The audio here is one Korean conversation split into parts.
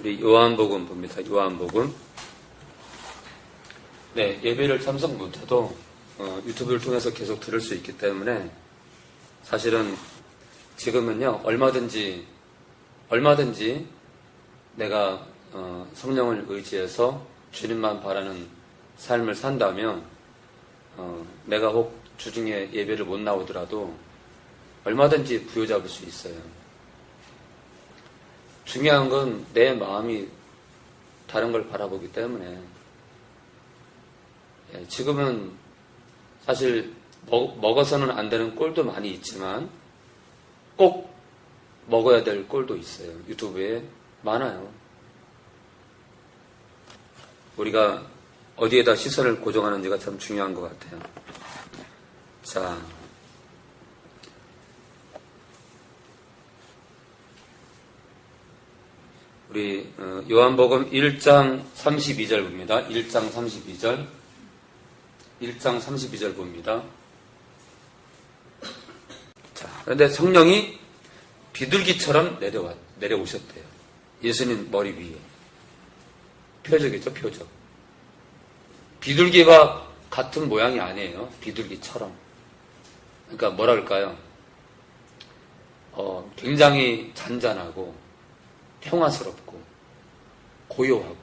우리 요한복음 봅니다. 요한복음. 네, 예배를 참석 못해도 유튜브를 통해서 계속 들을 수 있기 때문에 사실은 지금은요 얼마든지 내가 성령을 의지해서 주님만 바라는 삶을 산다면 내가 혹 주중에 예배를 못 나오더라도 얼마든지 부여잡을 수 있어요. 중요한 건 내 마음이 다른 걸 바라보기 때문에 지금은 사실 먹어서는 안 되는 꼴도 많이 있지만 꼭 먹어야 될 꼴도 있어요. 유튜브에 많아요. 우리가 어디에다 시선을 고정하는지가 참 중요한 것 같아요. 자, 우리 요한복음 1장 32절 봅니다. 1장 32절 봅니다. 자, 그런데 성령이 비둘기처럼 내려오셨대요. 예수님 머리 위에. 표적이죠, 표적. 비둘기와 같은 모양이 아니에요. 비둘기처럼. 그러니까 뭐라 그럴까요? 굉장히 잔잔하고 평화스럽고 고요하고.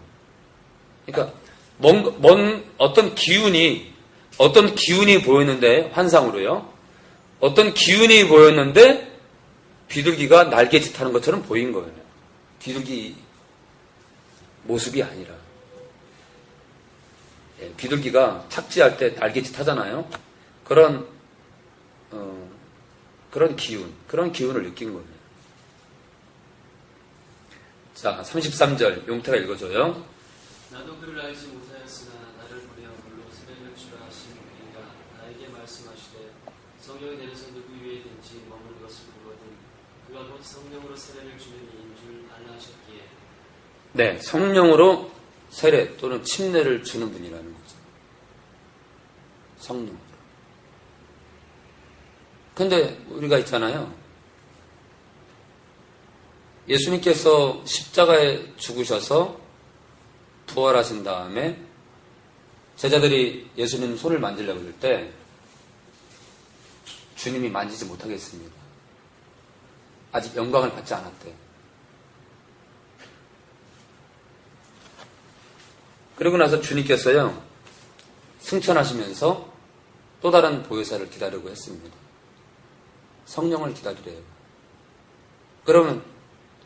그러니까 어떤 기운이 보였는데, 환상으로요. 어떤 기운이 보였는데 비둘기가 날개짓 하는 것처럼 보인 거예요. 비둘기 모습이 아니라. 비둘기가 착지할 때 날개짓 하잖아요. 그런 기운을 느낀 거예요. 자, 33절 용태가 읽어줘요. 나도 그를 알지 못하였으나 나를 보내어 물로 세례를 주라 하신 그이가 나에게 말씀하시되 성령이 내려서 누구 위에든지 머무는 것을 보거든 그가 곧 성령으로 세례를 주는 이인 줄 알라 하셨기에. 네, 성령으로 세례 또는 침례를 주는 분이라는 거죠. 성령으로. 근데 우리가 있잖아요. 예수님께서 십자가에 죽으셔서 부활하신 다음에 제자들이 예수님 손을 만지려고 할 때 주님이 만지지 못하겠습니다. 아직 영광을 받지 않았대요. 그러고 나서 주님께서요 승천하시면서 또 다른 보혜사를 기다리고 했습니다. 성령을 기다리래요. 그러면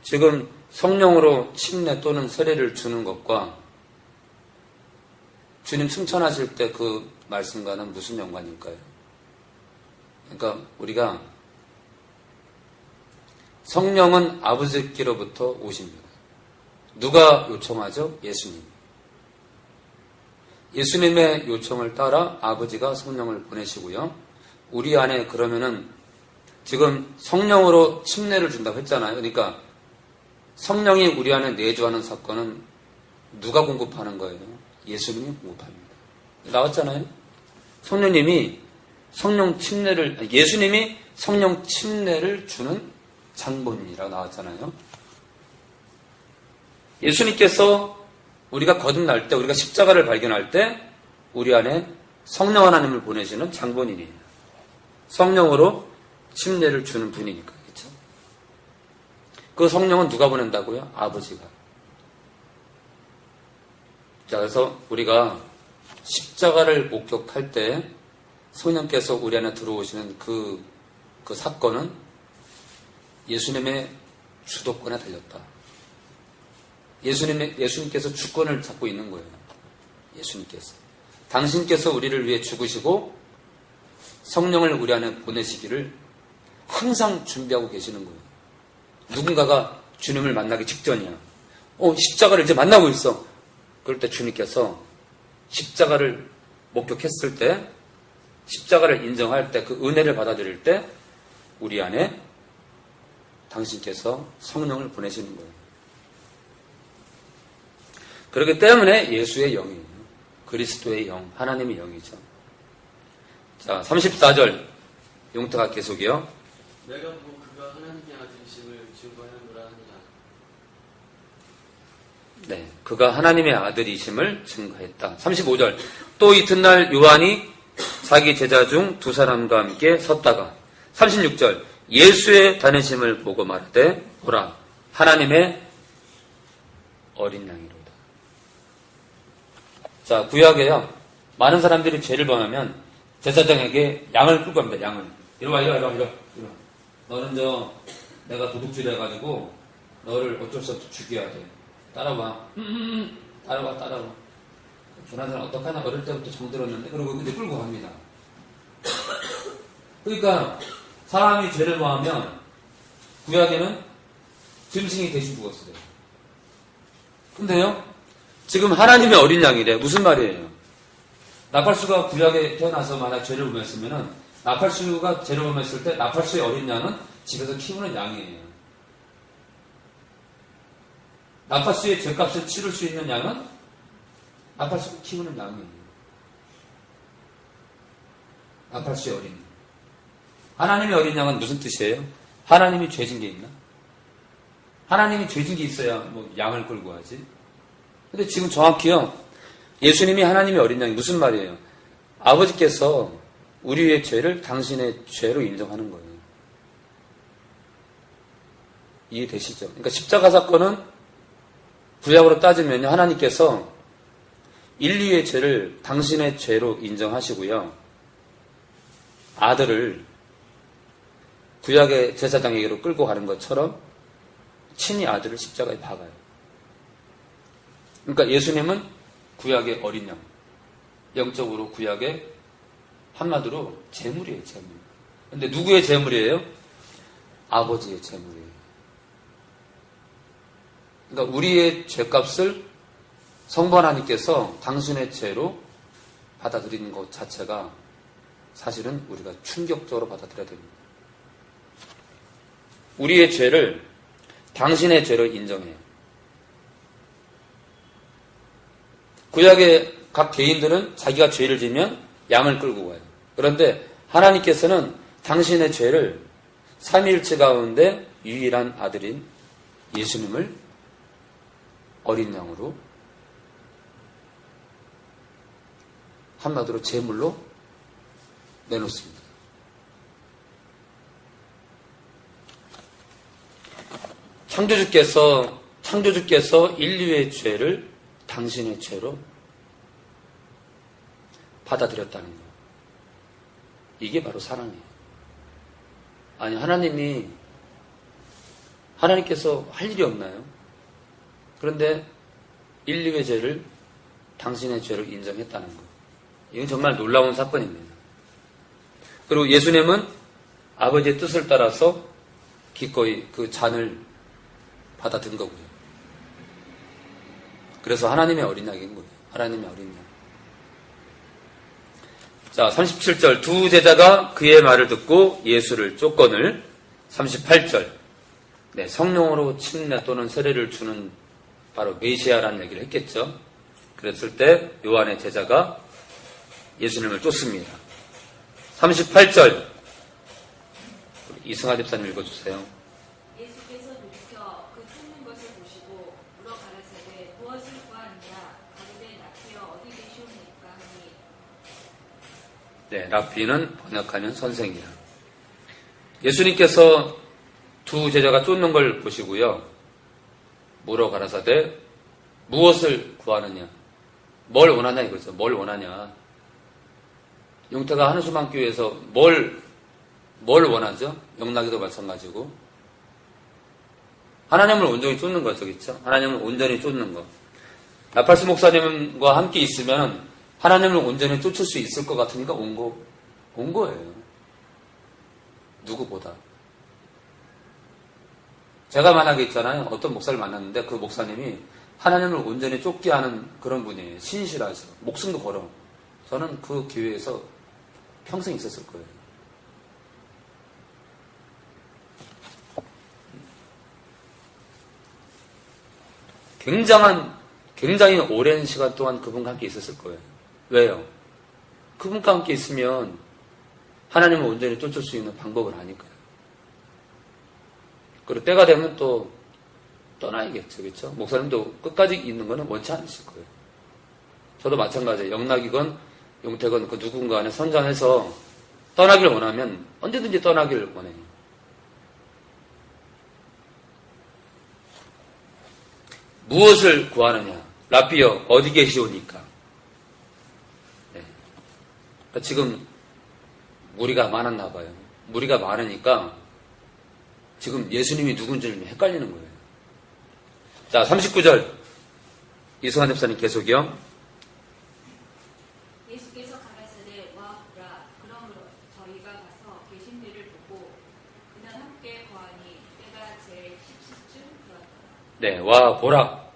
지금 성령으로 침례 또는 세례를 주는 것과 주님 승천하실 때 그 말씀과는 무슨 연관일까요? 그러니까 우리가 성령은 아버지께로부터 오십니다. 누가 요청하죠? 예수님. 예수님의 요청을 따라 아버지가 성령을 보내시고요. 우리 안에 그러면은 지금 성령으로 침례를 준다고 했잖아요. 그러니까 성령이 우리 안에 내주하는 사건은 누가 공급하는 거예요? 예수님이 공급합니다. 나왔잖아요. 예수님이 성령 침례를 주는 장본인이라 나왔잖아요. 예수님께서 우리가 거듭날 때, 우리가 십자가를 발견할 때 우리 안에 성령 하나님을 보내시는 장본인이에요. 성령으로 침례를 주는 분이니까. 그렇죠? 그 성령은 누가 보낸다고요? 아버지가. 자, 그래서 우리가 십자가를 목격할 때 성령께서 우리 안에 들어오시는 그 사건은 예수님의 주도권에 달렸다. 예수님께서 주권을 잡고 있는 거예요. 예수님께서. 당신께서 우리를 위해 죽으시고 성령을 우리 안에 보내시기를 항상 준비하고 계시는 거예요. 누군가가 주님을 만나기 직전이야. 십자가를 이제 만나고 있어. 그럴 때 주님께서 십자가를 목격했을 때, 십자가를 인정할 때, 그 은혜를 받아들일 때 우리 안에 당신께서 성령을 보내시는 거예요. 그렇기 때문에 예수의 영이에요. 그리스도의 영, 하나님의 영이죠. 자, 34절 용태가 계속이요. 내가 보고 그가 하나님의 아들이심을 증거하노라 하니라. 네, 그가 하나님의 아들이심을 증거했다. 35절. 또 이튿날 요한이 자기 제자 중 두 사람과 함께 섰다가 36절. 예수의 다니심을 보고 말하되 보라 하나님의 어린 양이로다. 자, 구약에요. 많은 사람들이 죄를 범하면 제사장에게 양을 끌고 갑니다. 양을. 이리 와. 너는 내가 도둑질 해가지고 너를 어쩔 수 없이 죽여야 돼. 따라와. 따라와. 조나단 어떡하나 어릴 때부터 정들었는데 그러고 근데 끌고 갑니다. 그러니까 사람이 죄를 범하면 구약에는 짐승이 대신 죽었어요. 근데요, 지금 하나님의 어린 양이래. 무슨 말이에요? 나팔수가 구약에 태어나서 만약 죄를 범했으면은 나팔수가 죄를 범했을 때 나팔수의 어린 양은 집에서 키우는 양이에요. 나팔수의 죄값을 치를 수 있는 양은 나팔수가 키우는 양이에요. 나팔수의 어린 양. 하나님의 어린 양은 무슨 뜻이에요? 하나님이 죄진 게 있나? 하나님이 죄진 게 있어야 뭐 양을 끌고 하지. 근데 지금 정확히요, 예수님이 하나님의 어린 양이 무슨 말이에요? 아버지께서 우리의 죄를 당신의 죄로 인정하는 거예요. 이해되시죠? 그러니까 십자가 사건은 구약으로 따지면 하나님께서 인류의 죄를 당신의 죄로 인정하시고요. 아들을 구약의 제사장에게로 끌고 가는 것처럼 친히 아들을 십자가에 박아요. 그러니까 예수님은 구약의 어린 양, 영적으로 구약의 한마디로 제물이에요, 제물. 근데 누구의 제물이에요? 아버지의 제물이에요. 그러니까 우리의 죄값을 성부 하나님께서 당신의 죄로 받아들이는 것 자체가 사실은 우리가 충격적으로 받아들여야 됩니다. 우리의 죄를 당신의 죄로 인정해요. 구약의 각 개인들은 자기가 죄를 지면 양을 끌고 가요. 그런데 하나님께서는 당신의 죄를 삼위일체 가운데 유일한 아들인 예수님을 어린 양으로 한마디로 제물로 내놓습니다. 창조주께서 인류의 죄를 당신의 죄로 받아들였다는 것. 이게 바로 사랑이에요. 아니, 하나님께서 할 일이 없나요? 그런데 인류의 죄를 당신의 죄로 인정했다는 것. 이건 정말 놀라운 사건입니다. 그리고 예수님은 아버지의 뜻을 따라서 기꺼이 그 잔을 받아든 거고요. 그래서 하나님의 어린 양인 거예요. 하나님의 어린 양. 자, 37절. 두 제자가 그의 말을 듣고 예수를 쫓거늘. 38절. 네, 성령으로 침례 또는 세례를 주는 바로 메시아라는 얘기를 했겠죠. 그랬을 때 요한의 제자가 예수님을 쫓습니다. 38절. 이승하 집사님 읽어주세요. 예수께서 돌이켜 그 쫓는 것을 보시고 물어 가라사대 무엇을 구하느냐 가로되 라피여 어디 계시옵니까 하니. 네, 라피는 번역하면 선생이라. 예수님께서 두 제자가 쫓는 걸 보시고요. 물어 가라사대 무엇을 구하느냐, 뭘 원하냐 이거죠. 뭘 원하냐. 용태가 한수만교회에서 뭘 원하죠? 영락에도 마찬가지고 하나님을 온전히 쫓는 거죠, 그렇죠? 하나님을 온전히 쫓는 거. 나팔스 목사님과 함께 있으면 하나님을 온전히 쫓을 수 있을 것 같으니까 온 거예요. 누구보다. 제가 만약에 있잖아요. 어떤 목사를 만났는데 그 목사님이 하나님을 온전히 쫓게 하는 그런 분이에요. 신실하죠. 목숨도 걸어. 저는 그 교회에서 평생 있었을 거예요. 굉장히 오랜 시간 동안 그분과 함께 있었을 거예요. 왜요? 그분과 함께 있으면 하나님을 온전히 쫓을 수 있는 방법을 아니까요. 그리고 때가 되면 또 떠나야겠죠. 그렇죠? 목사님도 끝까지 있는 거는 원치 않으실 거예요. 저도 마찬가지예요. 영락이건 용태건 그 누군가 안에 선장해서 떠나길 원하면 언제든지 떠나길 원해요. 무엇을 구하느냐? 라삐여 어디 계시오니까? 네. 그러니까 지금 무리가 많았나 봐요. 무리가 많으니까 지금 예수님이 누군지 헷갈리는 거예요. 자, 39절 이승환 집사님 계속이요. 예수께서 가라사대 와 보라. 그러므로 저희가 가서 계신 데를 보고 그날 함께 거하니 때가 제 10시쯤 되었더라. 네, 와 보라.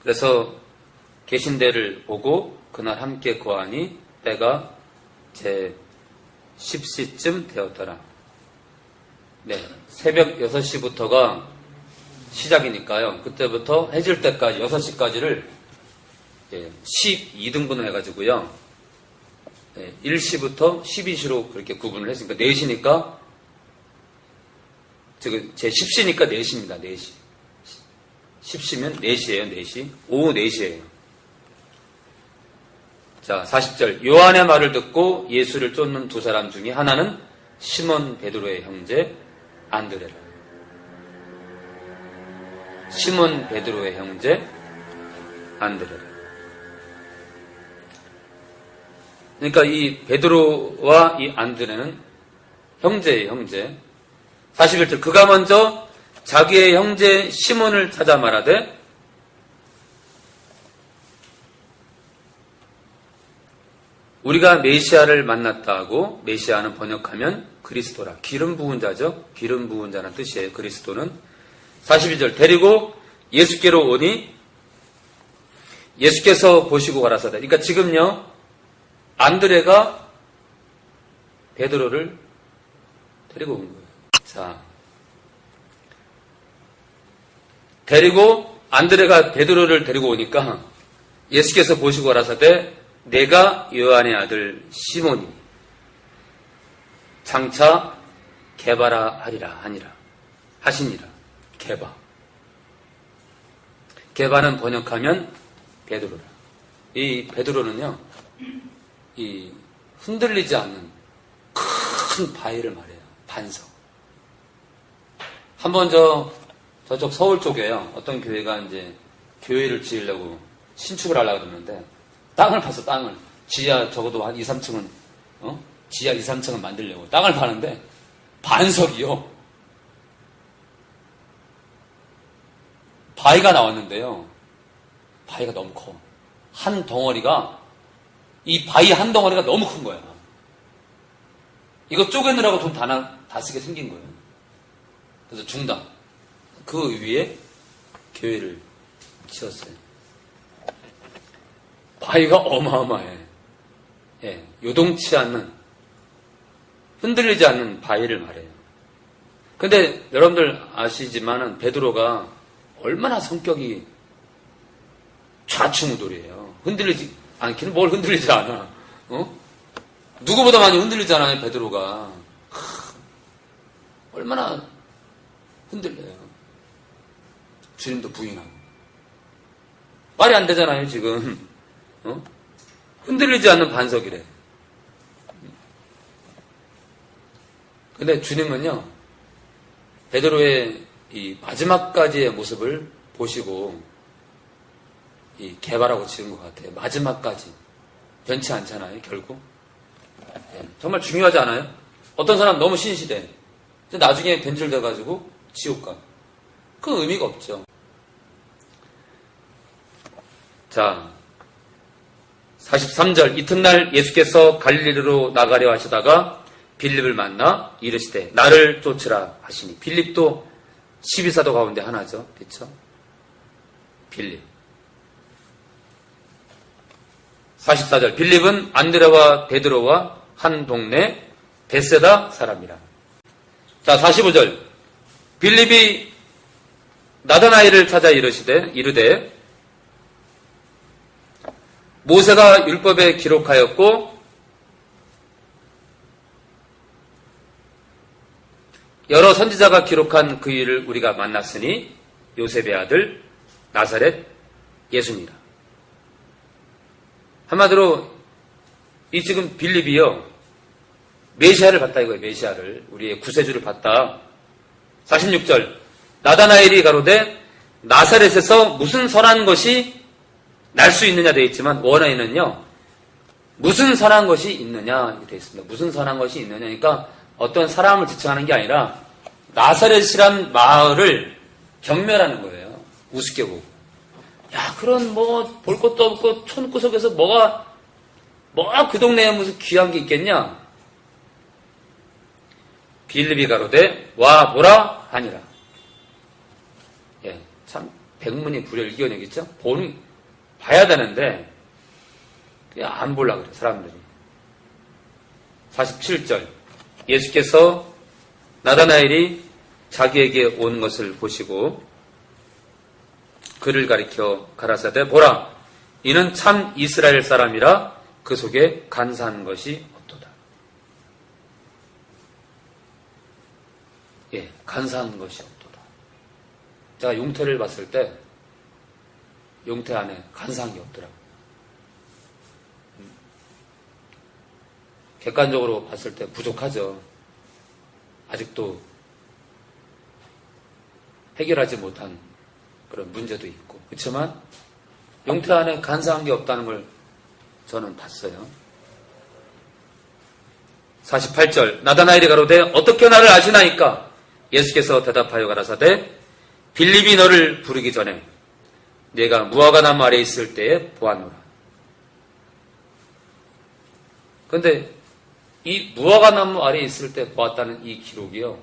그래서 계신 데를 보고 그날 함께 거하니 때가 제 10시쯤 되었더라. 네, 새벽 6시부터가 시작이니까요. 그때부터 해질 때까지 6시까지를 12등분을 해가지고요. 1시부터 12시로 그렇게 구분을 했으니까 4시니까 지금 제 10시니까 4시입니다. 4시. 10시면 4시예요. 4시. 오후 4시예요. 자, 40절. 요한의 말을 듣고 예수를 쫓는 두 사람 중에 하나는 시몬 베드로의 형제 안드레라. 시몬 베드로의 형제 안드레라. 그러니까 이 베드로와 이 안드레는 형제예요. 형제. 41절. 그가 먼저 자기의 형제 시몬을 찾아 말하되 우리가 메시아를 만났다 하고, 메시아는 번역하면 그리스도라. 기름 부은 자죠. 기름 부은 자는 뜻이에요. 그리스도는. 42절. 데리고 예수께로 오니 예수께서 보시고 가라사대. 그러니까 지금요 안드레가 베드로를 데리고 온 거예요. 자, 데리고 안드레가 베드로를 데리고 오니까 예수께서 보시고 가라사대 내가 요한의 아들 시몬이 장차 게바라 하리라 하니라 하시니라. 게바. 게바는 번역하면 베드로라. 이 베드로는요, 이 흔들리지 않는 큰 바위를 말해요. 반석. 한번 저쪽 서울 쪽에요. 어떤 교회가 이제 교회를 지으려고 신축을 하려고 그러는데 땅을 파서 땅을 지하 적어도 한 2, 3층은 지하 2, 3층은 만들려고 땅을 파는데 반석이요. 바위가 나왔는데요. 바위가 너무 커. 한 덩어리가 이 바위 한 덩어리가 너무 큰 거야. 이거 쪼개느라고 돈 다 쓰게 생긴 거예요. 그래서 중단. 그 위에 교회를 지었어요. 바위가 어마어마해. 예, 요동치 않는, 흔들리지 않는 바위를 말해요. 근데 여러분들 아시지만은 베드로가 얼마나 성격이 좌충우돌이에요. 흔들리지 않기는 뭘 흔들리지 않아. 누구보다 많이 흔들리잖아요, 베드로가. 얼마나 흔들려요. 주님도 부인하고. 말이 안 되잖아요, 지금. 흔들리지 않는 반석이래. 근데 주님은요, 베드로의 이 마지막까지의 모습을 보시고 이 개발하고 지은 것 같아요. 마지막까지. 변치 않잖아요, 결국. 네, 정말 중요하지 않아요? 어떤 사람 너무 신실해. 근데 나중에 변질돼가지고 지옥 가. 그 의미가 없죠. 자, 43절. 이튿날 예수께서 갈릴리로 나가려 하시다가 빌립을 만나 이르시되 나를 쫓으라 하시니. 빌립도 12사도 가운데 하나죠. 그렇죠? 빌립. 44절. 빌립은 안드레와 베드로와 한 동네 베세다 사람이라. 자, 45절. 빌립이 나다나엘을 찾아 이르되 모세가 율법에 기록하였고 여러 선지자가 기록한 그 일을 우리가 만났으니 요셉의 아들 나사렛 예수니라. 한마디로 이 지금 빌립이요 메시아를 봤다 이거예요. 메시아를 우리의 구세주를 봤다. 46절 나다나엘이 가로되 나사렛에서 무슨 선한 것이 날 수 있느냐 되어 있지만 원어에는요 무슨 선한 것이 있느냐 이렇게 되어 있습니다. 무슨 선한 것이 있느냐 그러니까 어떤 사람을 지칭하는 게 아니라 나사렛이란 마을을 경멸하는 거예요. 우습게 보고. 야 그런 뭐 볼 것도 없고 촌구석에서 뭐가 그 동네에 무슨 귀한 게 있겠냐. 빌립이 가로되 와 보라 하니라. 예, 참 백문이 불여를 이겨내겠죠. 봐야 되는데 그냥 안 볼라 그래 사람들이. 47절 예수께서 나다나엘이 자기에게 온 것을 보시고 그를 가리켜 가라사대 보라 이는 참 이스라엘 사람이라 그 속에 간사한 것이 없도다. 예, 간사한 것이 없도다. 제가 용태를 봤을 때 용태 안에 간사한 게 없더라고요. 객관적으로 봤을 때 부족하죠. 아직도 해결하지 못한 그런 문제도 있고. 그렇지만 용태 안에 간사한 게 없다는 걸 저는 봤어요. 48절 나다나엘이 가로되 어떻게 나를 아시나이까? 예수께서 대답하여 가라사대 빌립이 너를 부르기 전에 내가 무화과나무 아래에 있을 때에 보았노라. 그런데 이 무화과나무 아래에 있을 때 보았다는 이 기록이요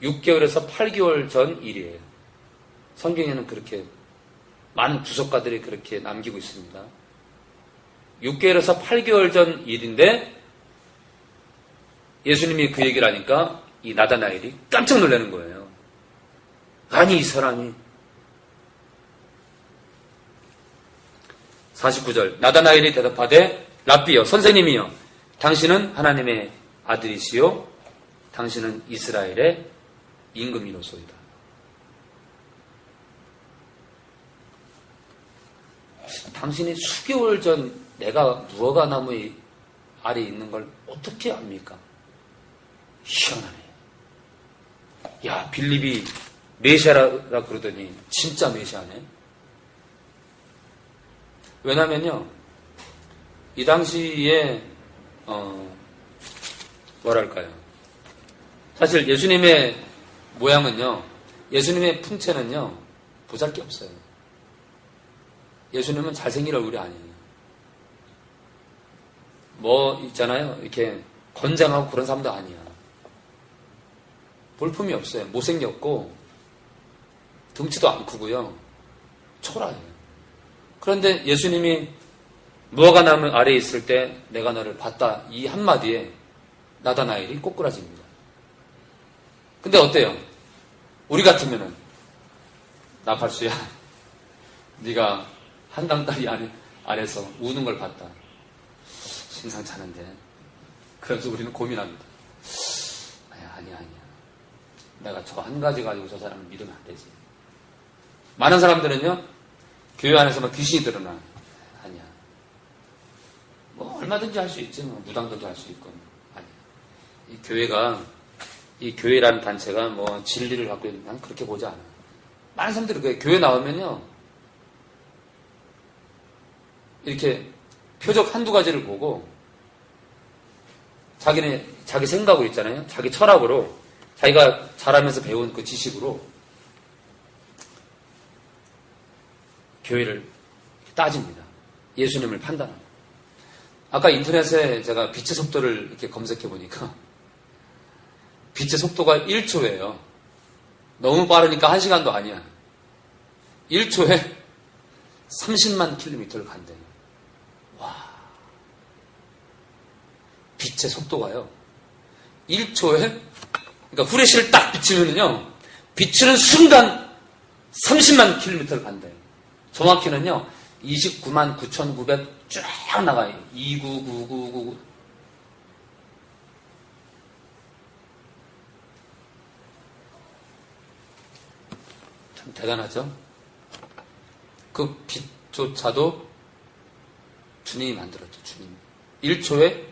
6개월에서 8개월 전 일이에요. 성경에는 그렇게 많은 주석가들이 그렇게 남기고 있습니다. 6개월에서 8개월 전 일인데 예수님이 그 얘기를 하니까 이 나다나엘이 깜짝 놀라는 거예요. 아니 이 사람이 49절 나다나엘이 대답하되 랍비여 선생님이여 당신은 하나님의 아들이시요 당신은 이스라엘의 임금이로소이다. 당신이 수개월 전 내가 무화과나무 아래에 있는 걸 어떻게 압니까? 희한하네. 야 빌립이 메시아라 그러더니 진짜 메시아네. 왜냐면요 이 당시에 뭐랄까요 사실 예수님의 모양은요 예수님의 풍채는요 보잘 게 없어요. 예수님은 잘생긴 얼굴이 아니에요. 뭐 있잖아요 이렇게 건장하고 그런 사람도 아니야. 볼품이 없어요. 못생겼고 등치도 안 크고요 초라해요. 그런데 예수님이 무화과나무 아래에 있을 때 내가 너를 봤다 이 한마디에 나다나엘이 꼬꾸라집니다. 근데 어때요? 우리 같으면은 나팔수야 네가 한강다리 아래서 우는 걸 봤다. 심상치 않은데. 그래서 우리는 고민합니다. 아니야. 내가 저 한 가지 가지고 저 사람을 믿으면 안 되지. 많은 사람들은요 교회 안에서 막 귀신이 드러나. 아니야. 뭐 얼마든지 할 수 있지. 뭐 무당들도 할 수 있고. 아니야. 이 교회라는 단체가 뭐 진리를 갖고 있는 난 그렇게 보지 않아. 많은 사람들이 그래. 교회 나오면요 이렇게 표적 한두 가지를 보고 자기 생각으로 있잖아요. 자기 철학으로 자기가 자라면서 배운 그 지식으로 교회를 따집니다. 예수님을 판단합니다. 아까 인터넷에 제가 빛의 속도를 이렇게 검색해 보니까 빛의 속도가 1초예요. 너무 빠르니까 1시간도 아니야. 1초에 30만 킬로미터를 간대요. 와. 빛의 속도가요. 1초에, 그러니까 후레쉬를 딱 비치면은요, 비추는 순간 30만 킬로미터를 간대요. 정확히는요, 29만 9,900 쫙 나가요. 299999. 참 대단하죠? 그 빛조차도 주님이 만들었죠, 주님. 1초에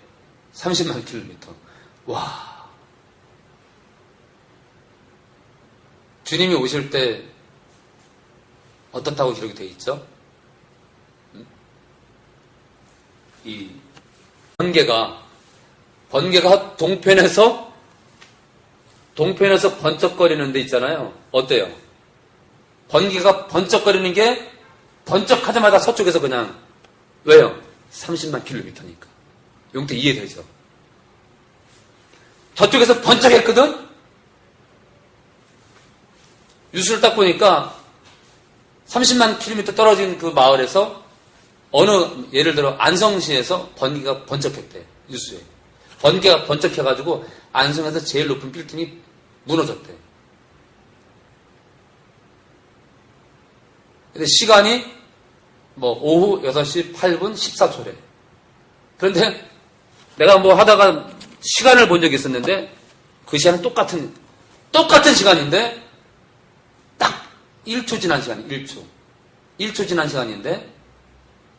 30만 킬로미터. 와. 주님이 오실 때 어떻다고 기록이 되어 있죠? 이 번개가 동편에서 번쩍거리는 데 있잖아요. 어때요? 번개가 번쩍거리는 게 번쩍하자마자 서쪽에서 그냥 왜요? 30만 킬로미터니까. 용태 이해되죠? 저쪽에서 번쩍했거든? 뉴스를 딱 보니까 30만 킬로미터 떨어진 그 마을에서 예를 들어 안성시에서 번개가 번쩍했대. 뉴스에. 번개가 번쩍해가지고 안성에서 제일 높은 빌딩이 무너졌대. 근데 시간이 오후 6시 8분 14초래. 그런데 내가 하다가 시간을 본 적이 있었는데 그 시간은 똑같은 시간인데 딱 1초 지난 시간이 1초 지난 시간인데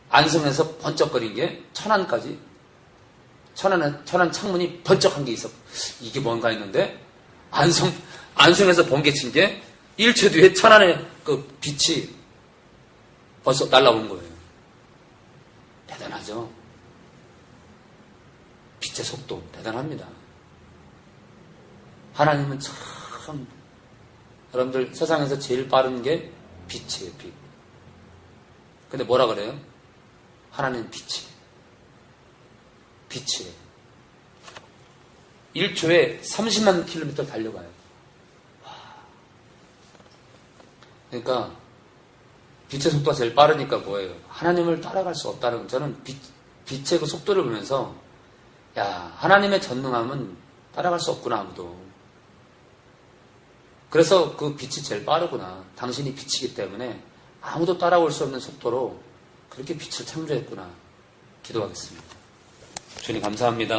안성에서 번쩍거린 게 천안까지 천안 창문이 번쩍한 게 있었고 이게 뭔가 했는데 안성에서 번개 친 게 1초 뒤에 천안의 그 빛이 벌써 날라온 거예요. 대단하죠? 빛의 속도 대단합니다. 하나님은 참 여러분들 세상에서 제일 빠른 게 빛이에요. 빛. 근데 뭐라 그래요? 하나님은 빛이에요. 1초에 30만 킬로미터 달려가요. 그러니까 빛의 속도가 제일 빠르니까 뭐예요? 하나님을 따라갈 수 없다는 저는 빛의 그 속도를 보면서 야, 하나님의 전능함은 따라갈 수 없구나 아무도. 그래서 그 빛이 제일 빠르구나. 당신이 빛이기 때문에 아무도 따라올 수 없는 속도로 그렇게 빛을 창조했구나. 기도하겠습니다. 주님 감사합니다.